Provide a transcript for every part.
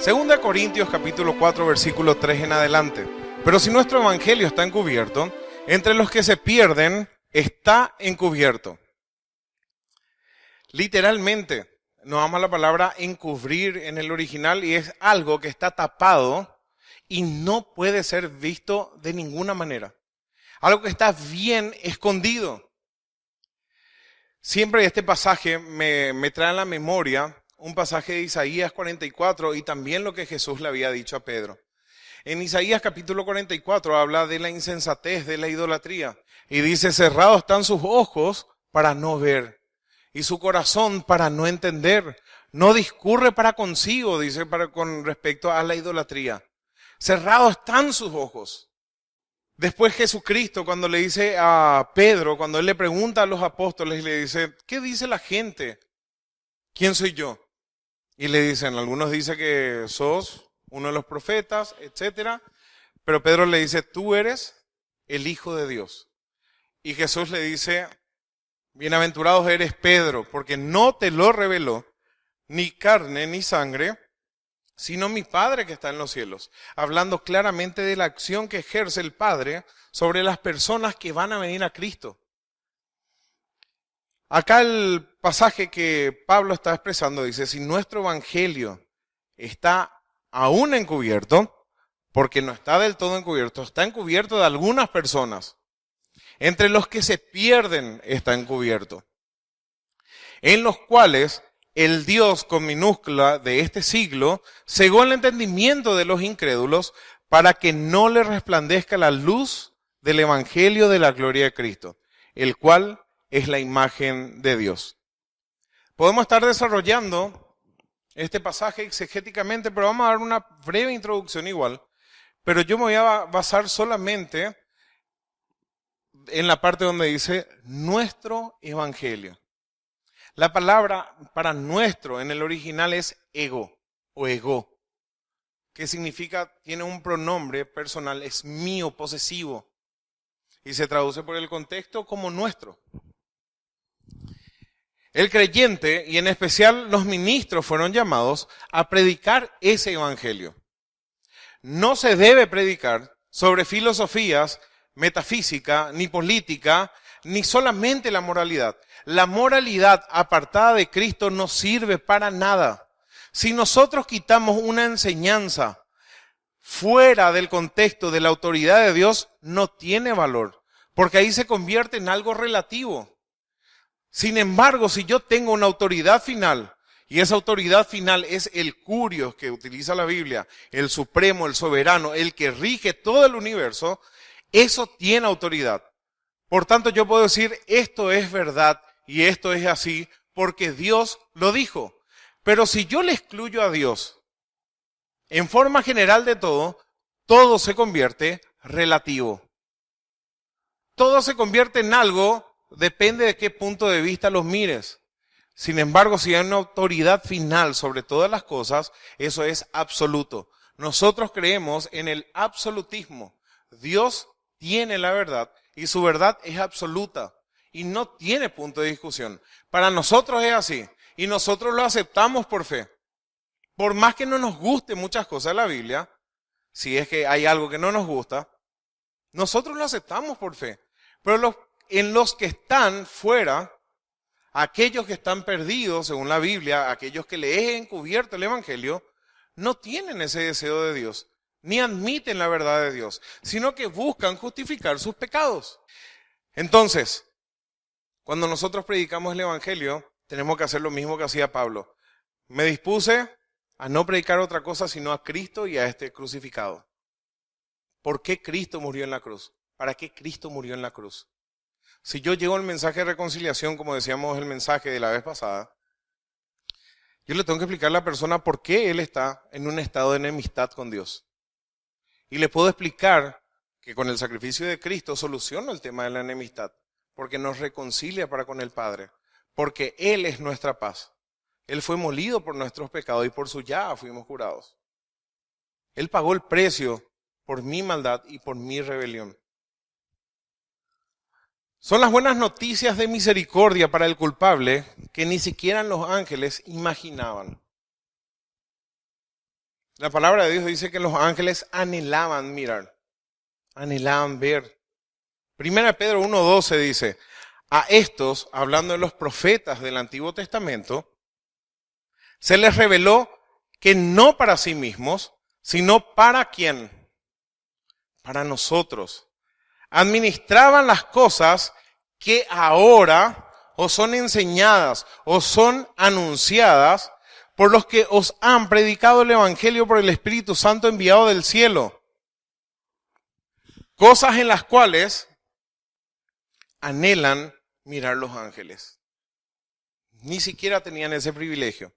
Segunda Corintios capítulo 4 versículo 3 en adelante. Pero si nuestro evangelio está encubierto, entre los que se pierden está encubierto. Literalmente, nos ama la palabra encubrir en el original y es algo que está tapado y no puede ser visto de ninguna manera. Algo que está bien escondido. Siempre este pasaje me trae a la memoria un pasaje de Isaías 44 y también lo que Jesús le había dicho a Pedro. En Isaías capítulo 44 habla de la insensatez, de la idolatría. Y dice, cerrados están sus ojos para no ver y su corazón para no entender. No discurre para consigo, dice con respecto a la idolatría. Cerrados están sus ojos. Después Jesucristo, cuando le dice a Pedro, cuando él le pregunta a los apóstoles, le dice, ¿qué dice la gente? ¿Quién soy yo? Y le dicen, algunos dicen que sos uno de los profetas, etc. Pero Pedro le dice, tú eres el Hijo de Dios. Y Jesús le dice, bienaventurados eres Pedro, porque no te lo reveló ni carne ni sangre, sino mi Padre que está en los cielos. Hablando claramente de la acción que ejerce el Padre sobre las personas que van a venir a Cristo. Acá el pasaje que Pablo está expresando dice, si nuestro evangelio está aún encubierto, porque no está del todo encubierto, está encubierto de algunas personas. Entre los que se pierden está encubierto. En los cuales el Dios con minúscula de este siglo cegó el entendimiento de los incrédulos para que no les resplandezca la luz del evangelio de la gloria de Cristo, el cual es la imagen de Dios. Podemos estar desarrollando este pasaje exegéticamente, pero vamos a dar una breve introducción igual. Pero yo me voy a basar solamente en la parte donde dice nuestro evangelio. La palabra para nuestro en el original es ego o ego, que significa, tiene un pronombre personal, es mío, posesivo, y se traduce por el contexto como nuestro. El creyente, y en especial los ministros, fueron llamados a predicar ese evangelio. No se debe predicar sobre filosofías, metafísica, ni política, ni solamente la moralidad. La moralidad apartada de Cristo no sirve para nada. Si nosotros quitamos una enseñanza fuera del contexto de la autoridad de Dios, no tiene valor, porque ahí se convierte en algo relativo. Sin embargo, si yo tengo una autoridad final, y esa autoridad final es el Curios que utiliza la Biblia, el supremo, el soberano, el que rige todo el universo, eso tiene autoridad. Por tanto, yo puedo decir, esto es verdad y esto es así, porque Dios lo dijo. Pero si yo le excluyo a Dios, en forma general de todo se convierte relativo. Todo se convierte en algo, depende de qué punto de vista los mires. Sin embargo, si hay una autoridad final sobre todas las cosas, eso es absoluto. Nosotros creemos en el absolutismo. Dios tiene la verdad y su verdad es absoluta y no tiene punto de discusión. Para nosotros es así y nosotros lo aceptamos por fe. Por más que no nos guste muchas cosas de la Biblia, si es que hay algo que no nos gusta, nosotros lo aceptamos por fe. Pero en los que están fuera, aquellos que están perdidos, según la Biblia, aquellos que les es encubierto el evangelio, no tienen ese deseo de Dios, ni admiten la verdad de Dios, sino que buscan justificar sus pecados. Entonces, cuando nosotros predicamos el evangelio, tenemos que hacer lo mismo que hacía Pablo. Me dispuse a no predicar otra cosa sino a Cristo y a este crucificado. ¿Por qué Cristo murió en la cruz? ¿Para qué Cristo murió en la cruz? Si yo llevo el mensaje de reconciliación, como decíamos el mensaje de la vez pasada, yo le tengo que explicar a la persona por qué él está en un estado de enemistad con Dios. Y le puedo explicar que con el sacrificio de Cristo soluciona el tema de la enemistad, porque nos reconcilia para con el Padre, porque Él es nuestra paz. Él fue molido por nuestros pecados y por su llaga fuimos curados. Él pagó el precio por mi maldad y por mi rebelión. Son las buenas noticias de misericordia para el culpable que ni siquiera los ángeles imaginaban. La palabra de Dios dice que los ángeles anhelaban mirar, anhelaban ver. Primera Pedro 1:12 dice, a estos, hablando de los profetas del Antiguo Testamento, se les reveló que no para sí mismos, sino para ¿quién? Para nosotros. Administraban las cosas que ahora os son enseñadas, os son anunciadas por los que os han predicado el Evangelio por el Espíritu Santo enviado del cielo. Cosas en las cuales anhelan mirar los ángeles. Ni siquiera tenían ese privilegio.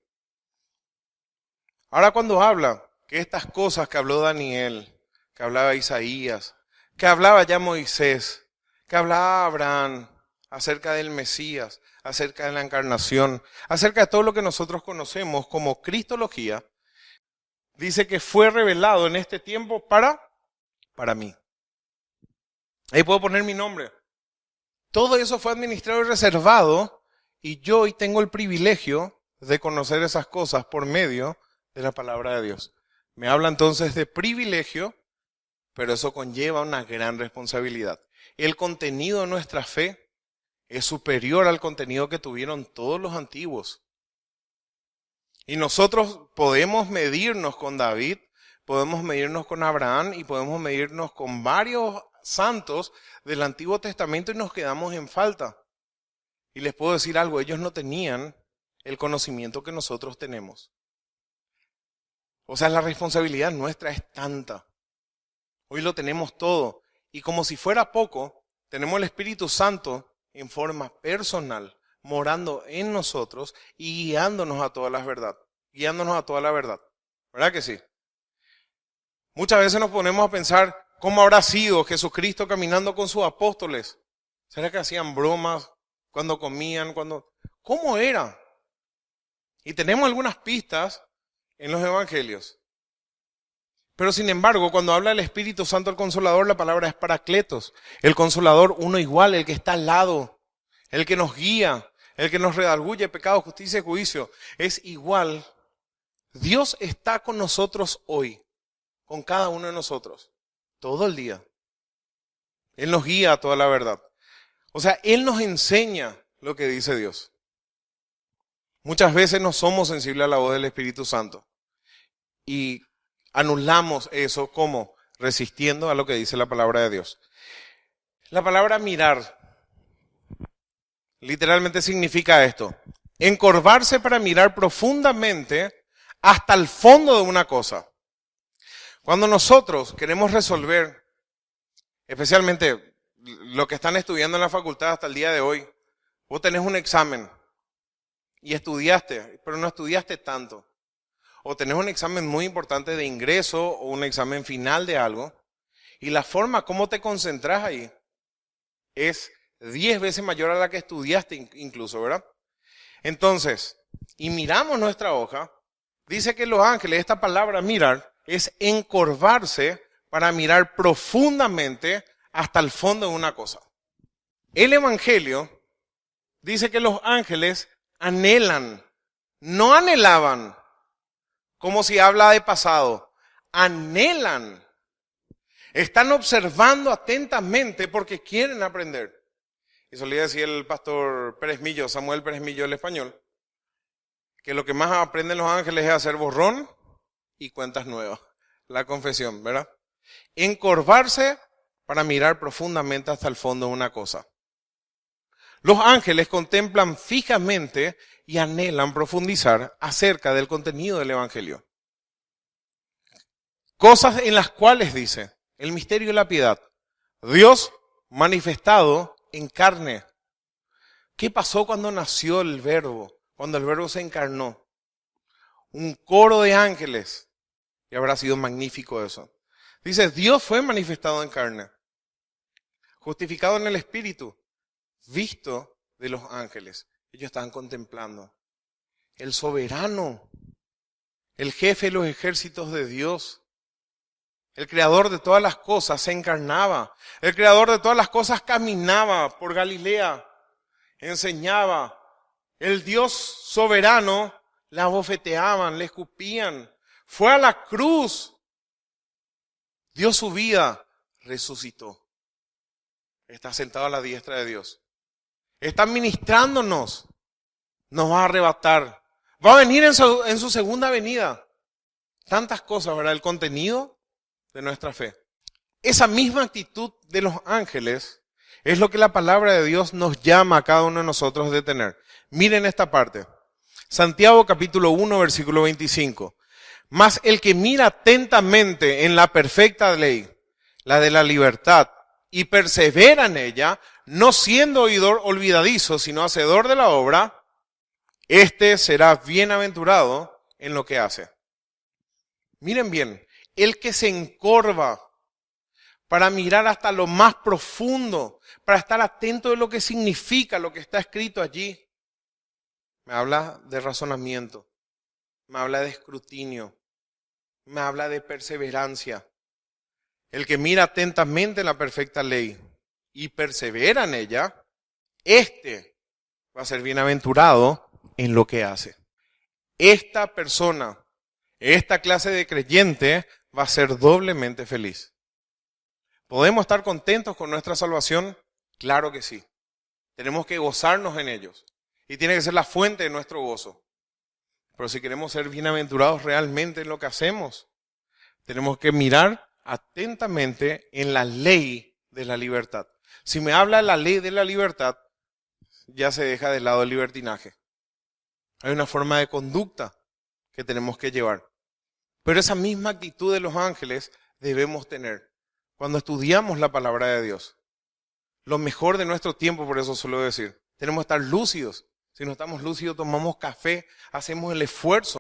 Ahora cuando habla que estas cosas que habló Daniel, que hablaba Isaías, que hablaba ya Moisés, que hablaba Abraham acerca del Mesías, acerca de la encarnación, acerca de todo lo que nosotros conocemos como cristología, dice que fue revelado en este tiempo para mí. Ahí puedo poner mi nombre. Todo eso fue administrado y reservado y yo hoy tengo el privilegio de conocer esas cosas por medio de la palabra de Dios. Me habla entonces de privilegio, pero eso conlleva una gran responsabilidad. El contenido de nuestra fe es superior al contenido que tuvieron todos los antiguos. Y nosotros podemos medirnos con David, podemos medirnos con Abraham y podemos medirnos con varios santos del Antiguo Testamento y nos quedamos en falta. Y les puedo decir algo, ellos no tenían el conocimiento que nosotros tenemos. O sea, la responsabilidad nuestra es tanta. Hoy lo tenemos todo. Y como si fuera poco, tenemos el Espíritu Santo en forma personal, morando en nosotros y guiándonos a toda la verdad. Guiándonos a toda la verdad. ¿Verdad que sí? Muchas veces nos ponemos a pensar cómo habrá sido Jesucristo caminando con sus apóstoles. ¿Será que hacían bromas cuando comían? ¿Cómo era? Y tenemos algunas pistas en los evangelios. Pero sin embargo, cuando habla el Espíritu Santo, el Consolador, la palabra es Paracletos. El Consolador, uno igual, el que está al lado, el que nos guía, el que nos redarguye pecado, justicia y juicio. Es igual. Dios está con nosotros hoy, con cada uno de nosotros, todo el día. Él nos guía a toda la verdad. O sea, Él nos enseña lo que dice Dios. Muchas veces no somos sensibles a la voz del Espíritu Santo. Y anulamos eso como resistiendo a lo que dice la palabra de Dios. La palabra mirar literalmente significa esto: encorvarse para mirar profundamente hasta el fondo de una cosa. Cuando nosotros queremos resolver, especialmente lo que están estudiando en la facultad hasta el día de hoy, vos tenés un examen y estudiaste, pero no estudiaste tanto. O tenés un examen muy importante de ingreso o un examen final de algo, y la forma como te concentras ahí es 10 veces mayor a la que estudiaste incluso, ¿verdad? Entonces, y miramos nuestra hoja, dice que los ángeles, esta palabra mirar, es encorvarse para mirar profundamente hasta el fondo de una cosa. El Evangelio dice que los ángeles anhelan, no anhelaban, como si habla de pasado, anhelan. Están observando atentamente porque quieren aprender. Y solía decir el pastor Pérez Millo, Samuel Pérez Millo, el español, que lo que más aprenden los ángeles es hacer borrón y cuentas nuevas. La confesión, ¿verdad? Encorvarse para mirar profundamente hasta el fondo de una cosa. Los ángeles contemplan fijamente y anhelan profundizar acerca del contenido del Evangelio. Cosas en las cuales dice el misterio de la piedad. Dios manifestado en carne. ¿Qué pasó cuando nació el Verbo? Cuando el Verbo se encarnó. Un coro de ángeles. Y habrá sido magnífico eso. Dice, Dios fue manifestado en carne. Justificado en el Espíritu. Visto de los ángeles. Ellos estaban contemplando. El soberano. El jefe de los ejércitos de Dios. El creador de todas las cosas se encarnaba. El creador de todas las cosas caminaba por Galilea. Enseñaba. El Dios soberano la abofeteaban, le escupían. fue a la cruz, dio su vida, resucitó. Está sentado a la diestra de Dios. Está ministrándonos. Nos va a arrebatar. Va a venir en su segunda venida. Tantas cosas, ¿verdad? El contenido de nuestra fe. Esa misma actitud de los ángeles es lo que la palabra de Dios nos llama a cada uno de nosotros de tener. Miren esta parte. Santiago capítulo 1, versículo 25. Mas el que mira atentamente en la perfecta ley, la de la libertad, y persevera en ella, no siendo oidor olvidadizo, sino hacedor de la obra, este será bienaventurado en lo que hace. Miren bien, el que se encorva para mirar hasta lo más profundo, para estar atento de lo que significa lo que está escrito allí, me habla de razonamiento, me habla de escrutinio, me habla de perseverancia. El que mira atentamente en la perfecta ley y persevera en ella, este va a ser bienaventurado en lo que hace. Esta persona, esta clase de creyente va a ser doblemente feliz. ¿Podemos estar contentos con nuestra salvación? Claro que sí. Tenemos que gozarnos en ellos. Y tiene que ser la fuente de nuestro gozo. Pero si queremos ser bienaventurados realmente en lo que hacemos, tenemos que mirar atentamente en la ley de la libertad. Si me habla la ley de la libertad, ya se deja de lado el libertinaje. Hay una forma de conducta que tenemos que llevar. Pero esa misma actitud de los ángeles debemos tener cuando estudiamos la palabra de Dios. Lo mejor de nuestro tiempo, por eso suelo decir, tenemos que estar lúcidos. Si no estamos lúcidos, tomamos café, hacemos el esfuerzo.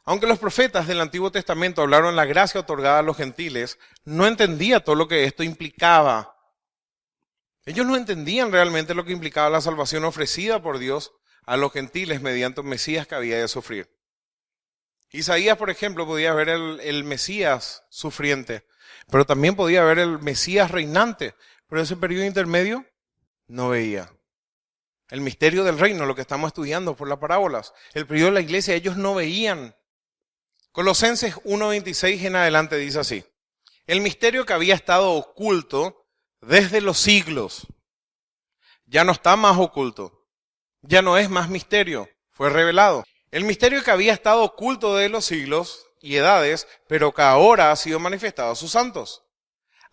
Aunque los profetas del Antiguo Testamento hablaron la gracia otorgada a los gentiles, no entendía todo lo que esto implicaba. Ellos no entendían realmente lo que implicaba la salvación ofrecida por Dios a los gentiles mediante un Mesías que había de sufrir. Isaías, por ejemplo, podía ver el Mesías sufriente, pero también podía ver el Mesías reinante, pero ese periodo intermedio no veía. El misterio del reino, lo que estamos estudiando por las parábolas, el periodo de la iglesia, ellos no veían. Colosenses 1:26 en adelante dice así: el misterio que había estado oculto desde los siglos ya no está más oculto, ya no es más misterio, fue revelado. El misterio que había estado oculto desde los siglos y edades, pero que ahora ha sido manifestado a sus santos,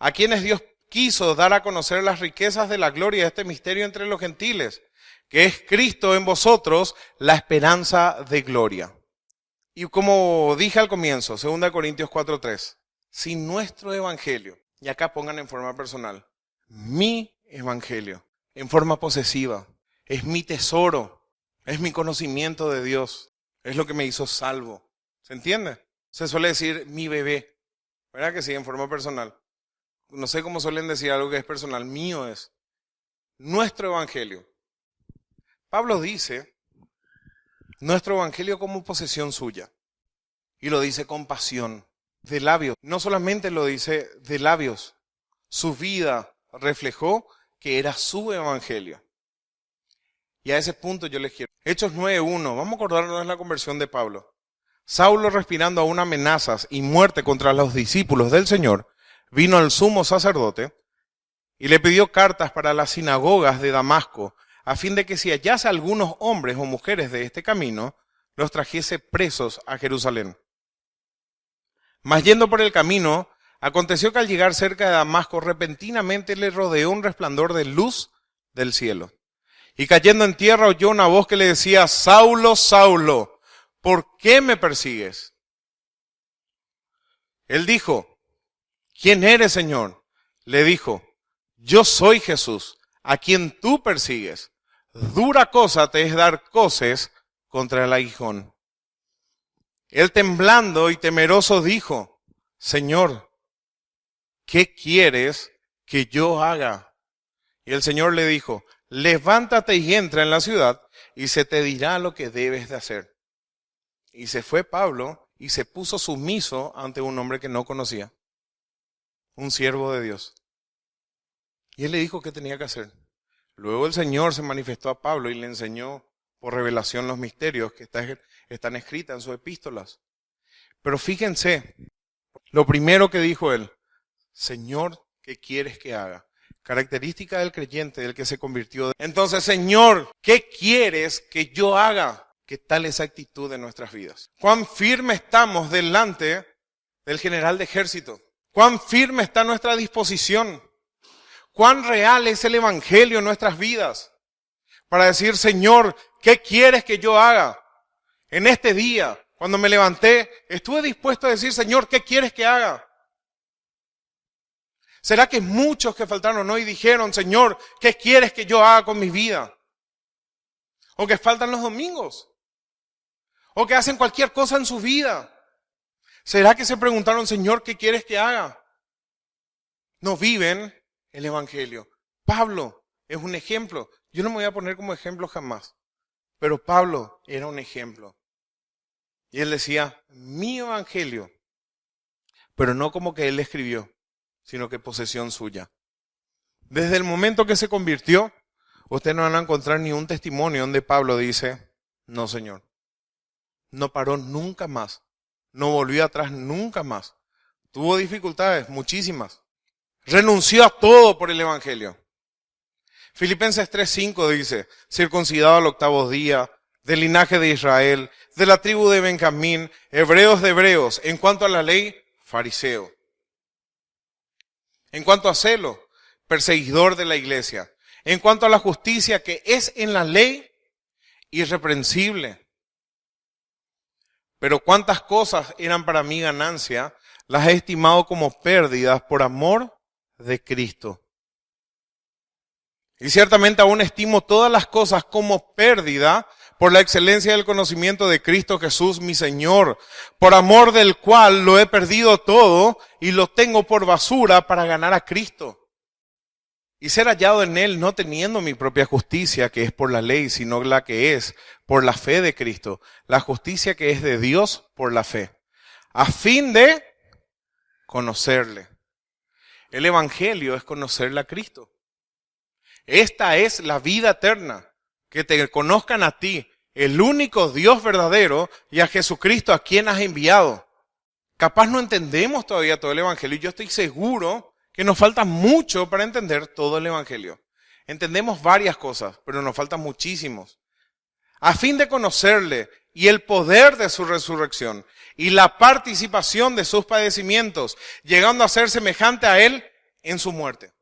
a quienes Dios quiso dar a conocer las riquezas de la gloria de este misterio entre los gentiles, que es Cristo en vosotros, la esperanza de gloria. Y como dije al comienzo, 2 Corintios 4:3, si nuestro evangelio, y acá pongan en forma personal, mi evangelio, en forma posesiva, es mi tesoro, es mi conocimiento de Dios, es lo que me hizo salvo. ¿Se entiende? Se suele decir mi bebé, ¿verdad que sí? En forma personal. No sé cómo suelen decir algo que es personal, mío es. Nuestro evangelio. Pablo dice nuestro evangelio como posesión suya. Y lo dice con pasión, de labios. No solamente lo dice de labios. Su vida reflejó que era su evangelio. Y a ese punto yo les quiero. Hechos 9:1, vamos a acordarnos de la conversión de Pablo. Saulo, respirando aún amenazas y muerte contra los discípulos del Señor, vino al sumo sacerdote y le pidió cartas para las sinagogas de Damasco, a fin de que si hallase algunos hombres o mujeres de este camino, los trajese presos a Jerusalén. Mas yendo por el camino, aconteció que al llegar cerca de Damasco, repentinamente le rodeó un resplandor de luz del cielo. Y cayendo en tierra oyó una voz que le decía: Saulo, Saulo, ¿por qué me persigues? Él dijo: ¿quién eres, Señor? Le dijo: yo soy Jesús, a quien tú persigues. Dura cosa te es dar coces contra el aguijón. Él, temblando y temeroso, dijo: Señor, ¿qué quieres que yo haga? Y el Señor le dijo: levántate y entra en la ciudad, y se te dirá lo que debes de hacer. Y se fue Pablo y se puso sumiso ante un hombre que no conocía, un siervo de Dios. Y él le dijo qué tenía que hacer. Luego el Señor se manifestó a Pablo y le enseñó por revelación los misterios que están escritos en sus epístolas. Pero fíjense, lo primero que dijo él, Señor, ¿qué quieres que haga? Característica del creyente, del que se convirtió. Entonces, Señor, ¿qué quieres que yo haga? ¿Qué tal esa actitud en nuestras vidas? ¿Cuán firme estamos delante del general de ejército? ¿Cuán firme está nuestra disposición? ¿Cuán real es el evangelio en nuestras vidas? Para decir, Señor, ¿qué quieres que yo haga? En este día, cuando me levanté, estuve dispuesto a decir, Señor, ¿qué quieres que haga? ¿Será que muchos que faltaron hoy dijeron, Señor, ¿qué quieres que yo haga con mi vida? O que faltan los domingos. O que hacen cualquier cosa en su vida. ¿Será que se preguntaron, Señor, ¿qué quieres que haga? No viven el evangelio. Pablo es un ejemplo. Yo no me voy a poner como ejemplo jamás. Pero Pablo era un ejemplo. Y él decía, mi evangelio. Pero no como que él escribió, sino que posesión suya. Desde el momento que se convirtió, ustedes no van a encontrar ni un testimonio donde Pablo dice, no, Señor. No paró nunca más. No volvió atrás nunca más. Tuvo dificultades, muchísimas. Renunció a todo por el evangelio. Filipenses 3:5 dice, circuncidado al 8º día, del linaje de Israel, de la tribu de Benjamín, hebreos de hebreos, en cuanto a la ley, fariseo. En cuanto a celo, perseguidor de la iglesia. En cuanto a la justicia que es en la ley, irreprensible. Pero cuántas cosas eran para mí ganancia, las he estimado como pérdidas por amor de Cristo. Y ciertamente aún estimo todas las cosas como pérdida por la excelencia del conocimiento de Cristo Jesús, mi Señor, por amor del cual lo he perdido todo y lo tengo por basura para ganar a Cristo. Y ser hallado en Él no teniendo mi propia justicia, que es por la ley, sino la que es por la fe de Cristo. La justicia que es de Dios por la fe. A fin de conocerle. El evangelio es conocerle a Cristo. Esta es la vida eterna. Que te conozcan a ti, el único Dios verdadero, y a Jesucristo a quien has enviado. Capaz no entendemos todavía todo el evangelio. Y yo estoy seguro que nos falta mucho para entender todo el evangelio. Entendemos varias cosas, pero nos faltan muchísimos. A fin de conocerle y el poder de su resurrección y la participación de sus padecimientos, llegando a ser semejante a él en su muerte.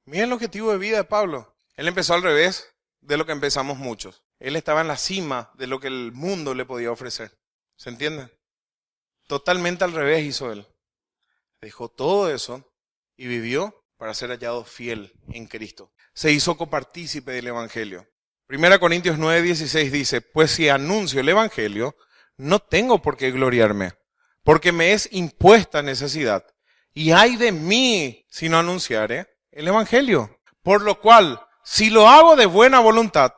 Miren el objetivo de vida de Pablo. Él empezó al revés de lo que empezamos muchos. Él estaba en la cima de lo que el mundo le podía ofrecer. ¿Se entiende? Totalmente al revés hizo él. Dejó todo eso y vivió para ser hallado fiel en Cristo. Se hizo copartícipe del evangelio. 1 Corintios 9:16 dice, pues si anuncio el evangelio, no tengo por qué gloriarme, porque me es impuesta necesidad. Y ay de mí si no anunciare el evangelio. Por lo cual, si lo hago de buena voluntad,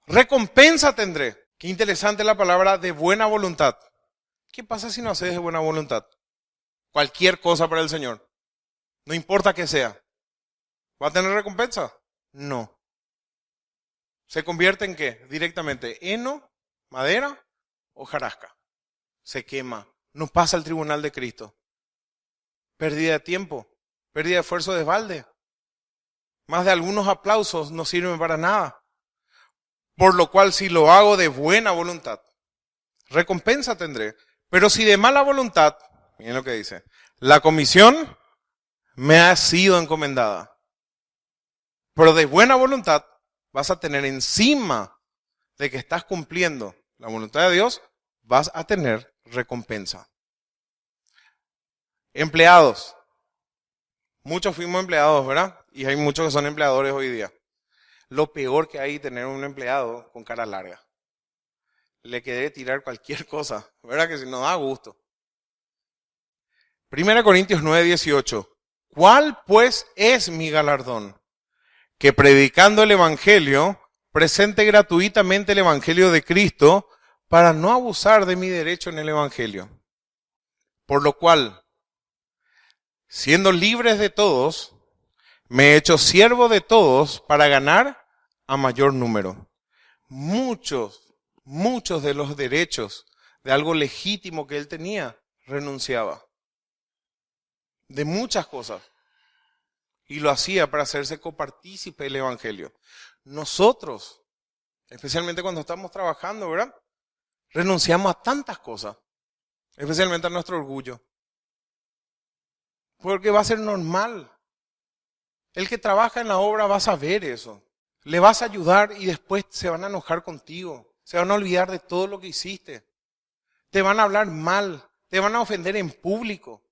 recompensa tendré. Qué interesante la palabra de buena voluntad. ¿Qué pasa si no haces de buena voluntad? Cualquier cosa para el Señor. No importa que sea. ¿Va a tener recompensa? No. ¿Se convierte en qué? Directamente, heno, madera o hojarasca. Se quema. No pasa al tribunal de Cristo. Pérdida de tiempo. Pérdida de esfuerzo de balde. Más de algunos aplausos no sirven para nada. Por lo cual, si lo hago de buena voluntad, recompensa tendré. Pero si de mala voluntad, miren lo que dice, la comisión me ha sido encomendada. Pero de buena voluntad vas a tener encima de que estás cumpliendo la voluntad de Dios, vas a tener recompensa. Empleados. Muchos fuimos empleados, ¿verdad? Y hay muchos que son empleadores hoy día. Lo peor que hay es tener un empleado con cara larga. Le quede tirar cualquier cosa, ¿verdad? Que si no da gusto. 1 Corintios 9:18. ¿Cuál pues es mi galardón? Que predicando el evangelio, presente gratuitamente el evangelio de Cristo para no abusar de mi derecho en el evangelio. Por lo cual, siendo libres de todos, me he hecho siervo de todos para ganar a mayor número. Muchos de los derechos de algo legítimo que él tenía, renunciaba de muchas cosas y lo hacía para hacerse copartícipe del Evangelio. Nosotros, especialmente cuando estamos trabajando, ¿verdad? Renunciamos a tantas cosas, especialmente a nuestro orgullo, porque va a ser normal. El que trabaja en la obra va a saber eso. Le vas a ayudar y después se van a enojar contigo. Se van a olvidar de todo lo que hiciste. Te van a hablar mal. Te van a ofender en público.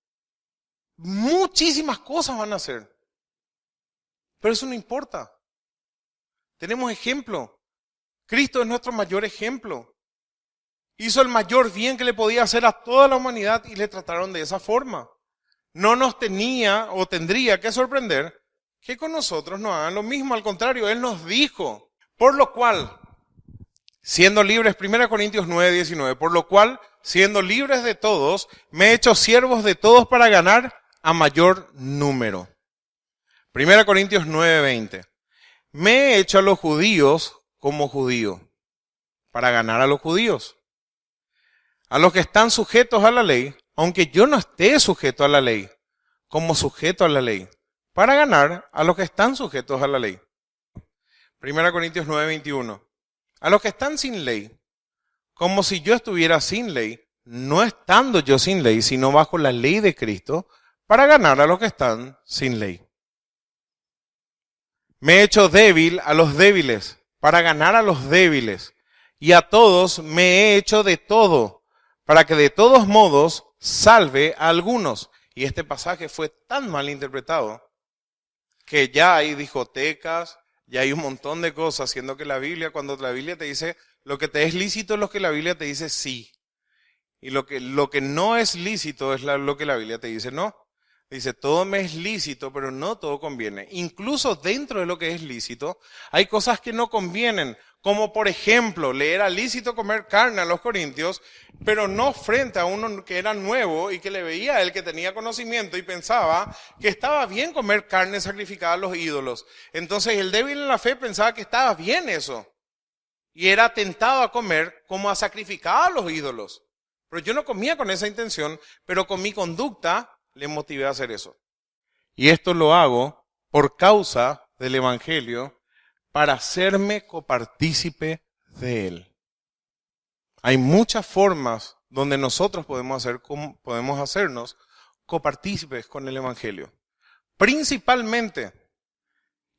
Muchísimas cosas van a hacer. Pero eso no importa. Tenemos ejemplo. Cristo es nuestro mayor ejemplo. Hizo el mayor bien que le podía hacer a toda la humanidad y le trataron de esa forma. No nos tenía o tendría que sorprender que con nosotros no hagan lo mismo. Al contrario, Él nos dijo, por lo cual, siendo libres, 1 Corintios 9, 19, por lo cual, siendo libres de todos, me he hecho siervos de todos para ganar a mayor número. 1 Corintios 9, 20, me he hecho a los judíos como judío, para ganar a los judíos. A los que están sujetos a la ley, aunque yo no esté sujeto a la ley, como sujeto a la ley, para ganar a los que están sujetos a la ley. 1 Corintios 9, 21. A los que están sin ley, como si yo estuviera sin ley, no estando yo sin ley, sino bajo la ley de Cristo, para ganar a los que están sin ley. Me he hecho débil a los débiles, para ganar a los débiles, y a todos me he hecho de todo, para que de todos modos salve a algunos. Y este pasaje fue tan mal interpretado que ya hay discotecas, ya hay un montón de cosas, siendo que la Biblia, cuando la Biblia te dice lo que te es lícito es lo que la Biblia te dice sí. Y lo que no es lícito es lo que la Biblia te dice no. Dice, todo me es lícito, pero no todo conviene. Incluso dentro de lo que es lícito, hay cosas que no convienen. Como por ejemplo, le era lícito comer carne a los corintios, pero no frente a uno que era nuevo y que le veía a él que tenía conocimiento y pensaba que estaba bien comer carne sacrificada a los ídolos. Entonces el débil en la fe pensaba que estaba bien eso. Y era tentado a comer como a sacrificar a los ídolos. Pero yo no comía con esa intención, pero con mi conducta le motivé a hacer eso. Y esto lo hago por causa del Evangelio, para hacerme copartícipe de él. Hay muchas formas donde nosotros podemos hacernos copartícipes con el Evangelio. Principalmente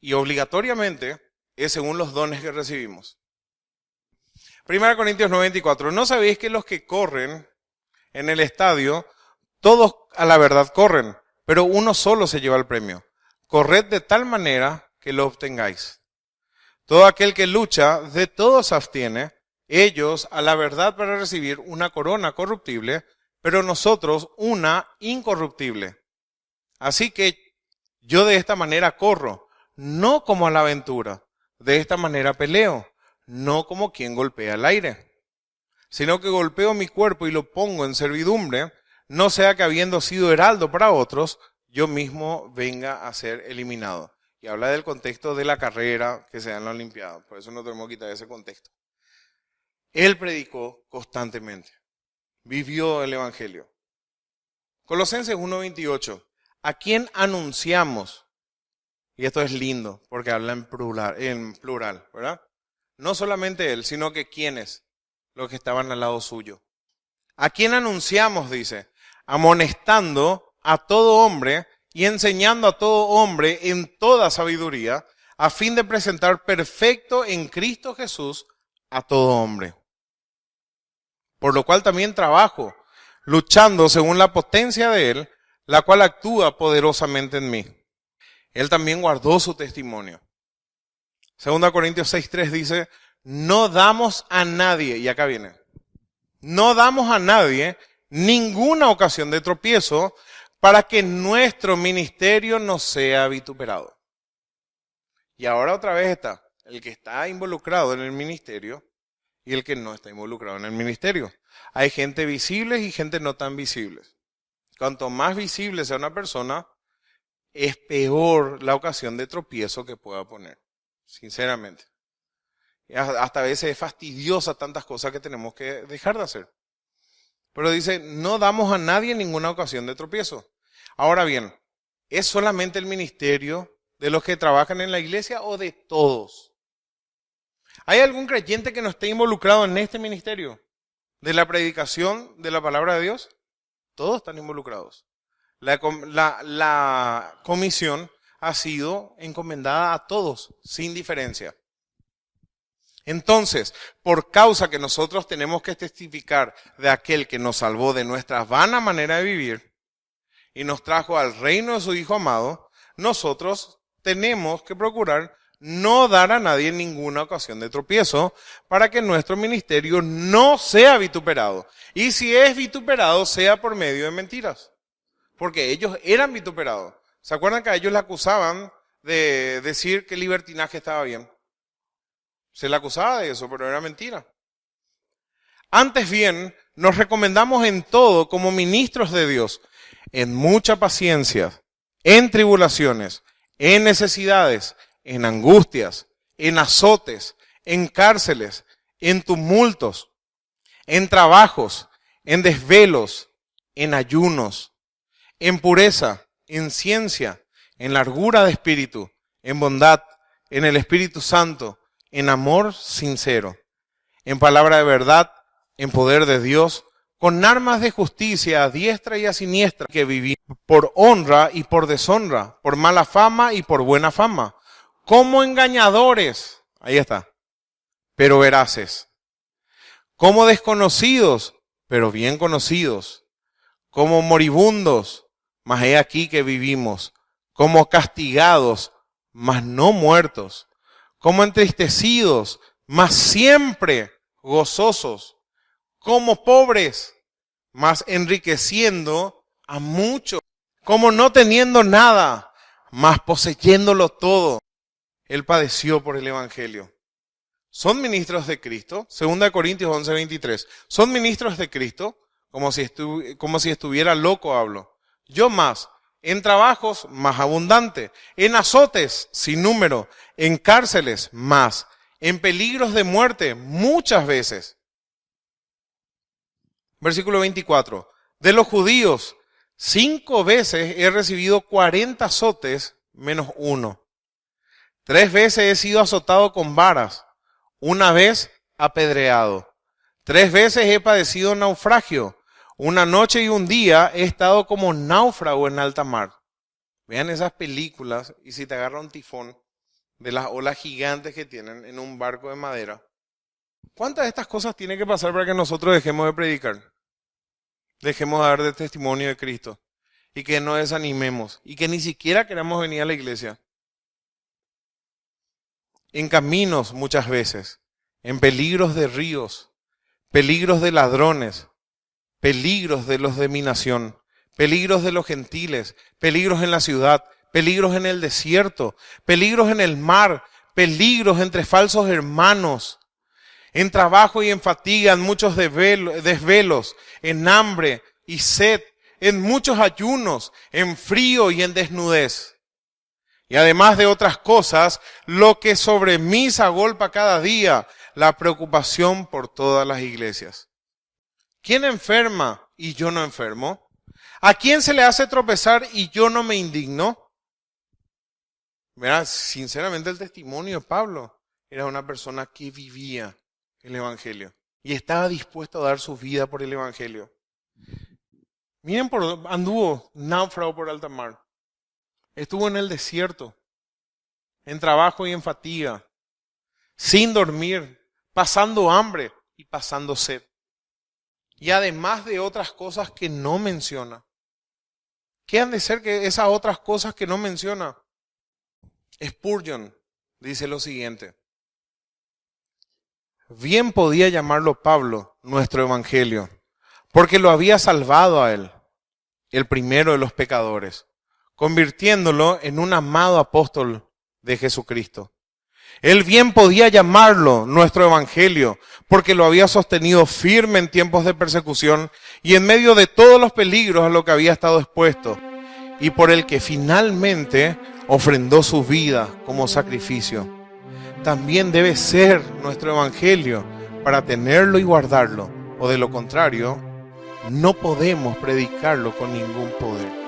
y obligatoriamente es según los dones que recibimos. 1 Corintios 94. ¿No sabéis que los que corren en el estadio, todos a la verdad corren, pero uno solo se lleva el premio? Corred de tal manera que lo obtengáis. Todo aquel que lucha, de todo se abstiene, ellos a la verdad para recibir una corona corruptible, pero nosotros una incorruptible. Así que yo de esta manera corro, no como a la aventura, de esta manera peleo, no como quien golpea el aire, sino que golpeo mi cuerpo y lo pongo en servidumbre, no sea que habiendo sido heraldo para otros, yo mismo venga a ser eliminado. Y habla del contexto de la carrera que se da en la Olimpiada. Por eso no tenemos que quitar ese contexto. Él predicó constantemente. Vivió el Evangelio. Colosenses 1:28. ¿A quién anunciamos? Y esto es lindo, porque habla en plural, ¿verdad? No solamente él, sino que quiénes, los que estaban al lado suyo. ¿A quién anunciamos? Dice, amonestando a todo hombre y enseñando a todo hombre en toda sabiduría, a fin de presentar perfecto en Cristo Jesús a todo hombre. Por lo cual también trabajo, luchando según la potencia de Él, la cual actúa poderosamente en mí. Él también guardó su testimonio. 2 Corintios 6:3 dice, no damos a nadie, y acá viene, no damos a nadie ninguna ocasión de tropiezo, para que nuestro ministerio no sea vituperado. Y ahora otra vez está el que está involucrado en el ministerio y el que no está involucrado en el ministerio. Hay gente visible y gente no tan visible. Cuanto más visible sea una persona, es peor la ocasión de tropiezo que pueda poner, sinceramente. Hasta a veces es fastidiosa tantas cosas que tenemos que dejar de hacer. Pero dice, no damos a nadie ninguna ocasión de tropiezo. Ahora bien, ¿es solamente el ministerio de los que trabajan en la iglesia o de todos? ¿Hay algún creyente que no esté involucrado en este ministerio de la predicación de la palabra de Dios? Todos están involucrados. La comisión ha sido encomendada a todos, sin diferencia. Entonces, por causa que nosotros tenemos que testificar de aquel que nos salvó de nuestra vana manera de vivir y nos trajo al reino de su Hijo amado, nosotros tenemos que procurar no dar a nadie ninguna ocasión de tropiezo para que nuestro ministerio no sea vituperado. Y si es vituperado, sea por medio de mentiras. Porque ellos eran vituperados. ¿Se acuerdan que a ellos le acusaban de decir que el libertinaje estaba bien? Se le acusaba de eso, pero era mentira. Antes bien, nos recomendamos en todo como ministros de Dios, en mucha paciencia, en tribulaciones, en necesidades, en angustias, en azotes, en cárceles, en tumultos, en trabajos, en desvelos, en ayunos, en pureza, en ciencia, en largura de espíritu, en bondad, en el Espíritu Santo, en amor sincero, en palabra de verdad, en poder de Dios, con armas de justicia a diestra y a siniestra, que vivimos por honra y por deshonra, por mala fama y por buena fama, como engañadores, ahí está, pero veraces, como desconocidos, pero bien conocidos, como moribundos, mas he aquí que vivimos, como castigados, mas no muertos, como entristecidos, mas siempre gozosos, como pobres, mas enriqueciendo a muchos, como no teniendo nada, mas poseyéndolo todo. Él padeció por el Evangelio. ¿Son ministros de Cristo? 2 Corintios 11:23. ¿Son ministros de Cristo? Como si estuviera loco hablo. Yo más, en trabajos más abundante, en azotes sin número, en cárceles más, en peligros de muerte muchas veces. Versículo 24. De los judíos, 5 veces he recibido 40 azotes menos 1. 3 veces he sido azotado con varas, 1 vez apedreado. 3 veces he padecido naufragio. 1 noche y 1 día he estado como náufrago en alta mar. Vean esas películas y si te agarra un tifón de las olas gigantes que tienen en un barco de madera. ¿Cuántas de estas cosas tiene que pasar para que nosotros dejemos de predicar? Dejemos de dar de testimonio de Cristo y que no desanimemos y que ni siquiera queramos venir a la iglesia. En caminos muchas veces, en peligros de ríos, peligros de ladrones, peligros de los de mi nación, peligros de los gentiles, peligros en la ciudad, peligros en el desierto, peligros en el mar, peligros entre falsos hermanos, en trabajo y en fatiga, en muchos desvelos, en hambre y sed, en muchos ayunos, en frío y en desnudez. Y además de otras cosas, lo que sobre mí se agolpa cada día, la preocupación por todas las iglesias. ¿Quién enferma y yo no enfermo? ¿A quién se le hace tropezar y yo no me indigno? Mira, sinceramente el testimonio de Pablo era una persona que vivía el Evangelio y estaba dispuesto a dar su vida por el Evangelio. Miren, anduvo náufrago por alta mar. Estuvo en el desierto, en trabajo y en fatiga, sin dormir, pasando hambre y pasando sed. Y además de otras cosas que no menciona. ¿Qué han de ser que esas otras cosas que no menciona? Spurgeon dice lo siguiente. Bien podía llamarlo Pablo nuestro evangelio, porque lo había salvado a él, el primero de los pecadores, convirtiéndolo en un amado apóstol de Jesucristo. Él bien podía llamarlo nuestro evangelio, porque lo había sostenido firme en tiempos de persecución y en medio de todos los peligros a los que había estado expuesto, y por el que finalmente ofrendó su vida como sacrificio. También debe ser nuestro evangelio para tenerlo y guardarlo, o de lo contrario, no podemos predicarlo con ningún poder.